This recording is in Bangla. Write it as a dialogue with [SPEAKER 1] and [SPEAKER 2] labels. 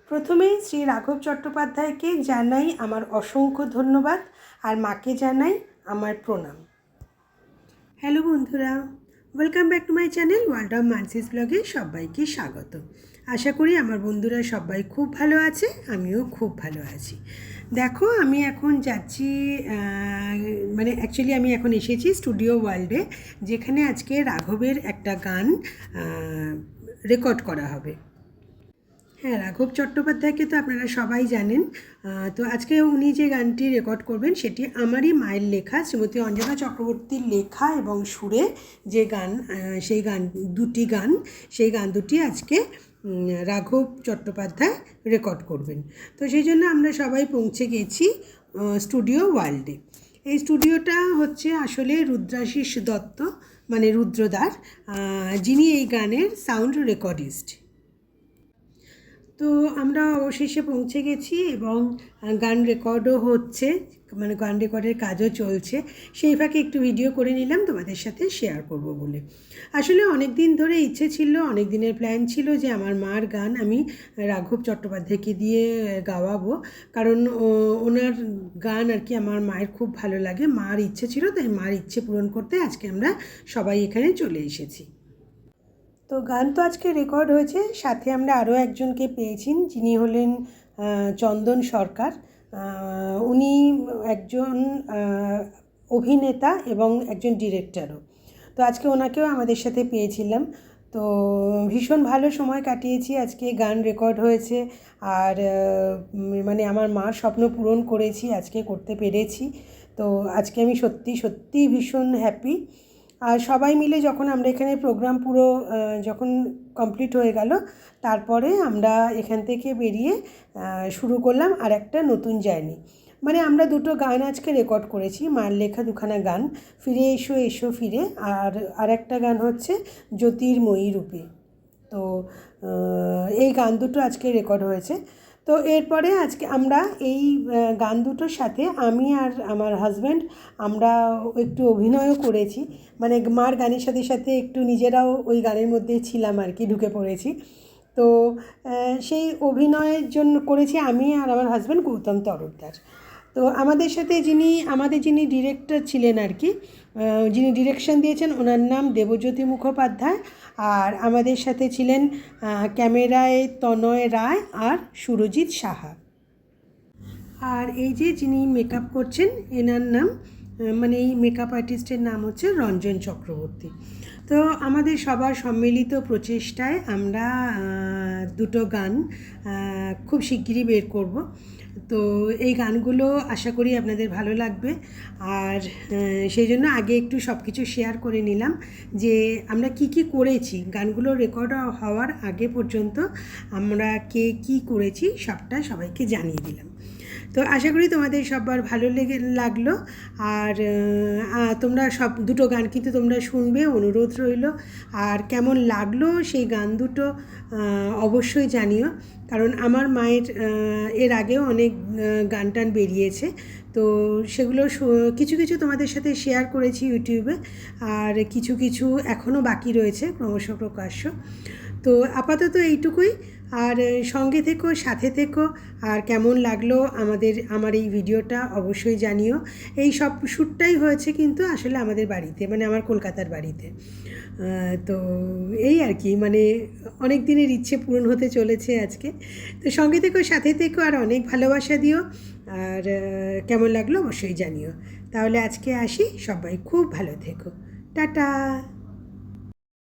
[SPEAKER 1] প্রথমেই শ্রী রাঘব চট্টোপাধ্যায়কে জানাই আমার অসংখ্য ধন্যবাদ আর মাকে জানাই আমার প্রণাম। হ্যালো বন্ধুরা, welcome back to my channel world of Manasi's ব্লগে সবাইকে স্বাগত। আশা করি আমার বন্ধুরা সবাই খুব ভালো আছে, আমিও খুব ভালো আছি। দেখো, আমি এখন যাচ্ছি অ্যাকচুয়ালি আমি এখন এসেছি স্টুডিও ওয়ার্ল্ডে, যেখানে আজকে রাঘবের একটা গান রেকর্ড করা হবে। হ্যাঁ, রাঘব চট্টোপাধ্যায়কে তো আপনারা সবাই জানেন। তো আজকে উনি যে গানটি রেকর্ড করবেন সেটি আমারই মায়ের লেখা, শ্রীমতী অঞ্জনা চক্রবর্তীর লেখা এবং সুরে যে গান, সেই গান দুটি আজকে রাঘব চট্টোপাধ্যায় রেকর্ড করবেন। তো সেই জন্য আমরা সবাই পৌঁছে গেছি স্টুডিও ওয়ার্ল্ডে। এই স্টুডিওটা হচ্ছে আসলে রুদ্রাশিস দত্ত, মানে রুদ্রদার, যিনি এই গানের সাউন্ড রেকর্ডিস্ট। তো আমরা অবশেষে পৌঁছে গেছি এবং গান রেকর্ডও হচ্ছে, মানে গান রেকর্ডের কাজও চলছে। সেই ফাঁকে একটু ভিডিও করে নিলাম তোমাদের সাথে শেয়ার করব বলে। আসলে অনেক দিন ধরে ইচ্ছে ছিল, অনেক দিনের প্ল্যান ছিল যে আমার মার গান আমি রাঘব চট্টোপাধ্যায়কে দিয়ে গাওয়াবো, কারণ ওনার গান আর কি আমার মায়ের খুব ভালো লাগে। মার ইচ্ছে ছিল, তাই মার ইচ্ছে পূরণ করতে আজকে আমরা সবাই এখানে চলে এসেছি। তো গান তো আজকে রেকর্ড হয়েছে, সাথে আমরা আরও একজনকে পেয়েছি, যিনি হলেন চন্দন সরকার। উনি একজন অভিনেতা এবং একজন ডিরেক্টরও। তো আজকে ওনাকেও আমাদের সাথে পেয়েছিলাম। তো ভীষণ ভালো সময় কাটিয়েছি। আজকে গান রেকর্ড হয়েছে আর মানে আমার মার স্বপ্ন পূরণ করেছি, আজকে করতে পেরেছি। তো আজকে আমি সত্যি ভীষণ হ্যাপি। আর সবাই মিলে যখন আমরা এখানে প্রোগ্রাম পুরো যখন কমপ্লিট হয়ে গেল, তারপরে আমরা এখান থেকে বেরিয়ে শুরু করলাম আর একটা নতুন জার্নি। মানে আমরা দুটো গান আজকে রেকর্ড করেছি, মার লেখা দুখানা গান, ফিরে এসো এসো ফিরে, আর একটা গান হচ্ছে জ্যোতির্ময়ী রূপে। তো এই গান দুটো আজকে রেকর্ড হয়েছে। তো এরপরে আজকে আমরা এই গান দুটোর সাথে আমি আর আমার হাজব্যান্ড আমরা একটু অভিনয়ও করেছি, মানে মার গানের সাথে সাথে একটু নিজেরাও ওই গানের মধ্যে ছিলাম আর কি, ঢুকে পড়েছি। তো সেই অভিনয়ের জন্য করেছি আমি আর আমার হাজব্যান্ড গৌতম তরফদার। তো আমাদের যিনি ডিরেক্টর ছিলেন আর কি, যিনি ডিরেকশন দিয়েছেন, ওনার নাম দেবজ্যোতি মুখোপাধ্যায়। আর আমাদের সাথে ছিলেন ক্যামেরায় তনয় রায় আর সুরজিৎ সাহা। আর এই যে যিনি মেকআপ করছেন, এনার নাম, মানে এই মেকআপ আর্টিস্টের নাম হচ্ছে রঞ্জন চক্রবর্তী। তো আমাদের সবার সম্মিলিত প্রচেষ্টায় আমরা দুটো গান খুব শিগগিরই বের করব। তো এই গানগুলো আশা করি আপনাদের ভালো লাগবে। আর সেই জন্য আগে একটু সব কিছু শেয়ার করে নিলাম যে আমরা কি করেছি, গানগুলো রেকর্ড হওয়ার আগে পর্যন্ত আমরা কে কী করেছি সবটা সবাইকে জানিয়ে দিলাম। তো আশা করি তোমাদের সবার ভালো লাগলো। আর তোমরা দুটো গান কিন্তু তোমরা শুনবে, অনুরোধ রইল। আর কেমন লাগলো সেই গান দুটো অবশ্যই জানিও, কারণ আমার মায়ের এর আগেও অনেক গান টান বেরিয়েছে। তো সেগুলো কিছু তোমাদের সাথে শেয়ার করেছি ইউটিউবে, আর কিছু এখনও বাকি রয়েছে ক্রমশ প্রকাশ্য। তো আপাতত এইটুকুই। আর সঙ্গে থেকো, সাথে থেকো। আর কেমন লাগলো আমার এই ভিডিওটা অবশ্যই জানিও। এই সব শ্যুটটাই হয়েছে কিন্তু আসলে আমাদের বাড়িতে, মানে আমার কলকাতার বাড়িতে। তো এই আর কি, মানে অনেক দিনের ইচ্ছে পূরণ হতে চলেছে আজকে। তো সঙ্গে থেকো, সাথে থেকো, আর অনেক ভালোবাসা দিও। আর কেমন লাগলো অবশ্যই জানিও। তাহলে আজকে আসি, সবাই খুব ভালো থেকো, টাটা।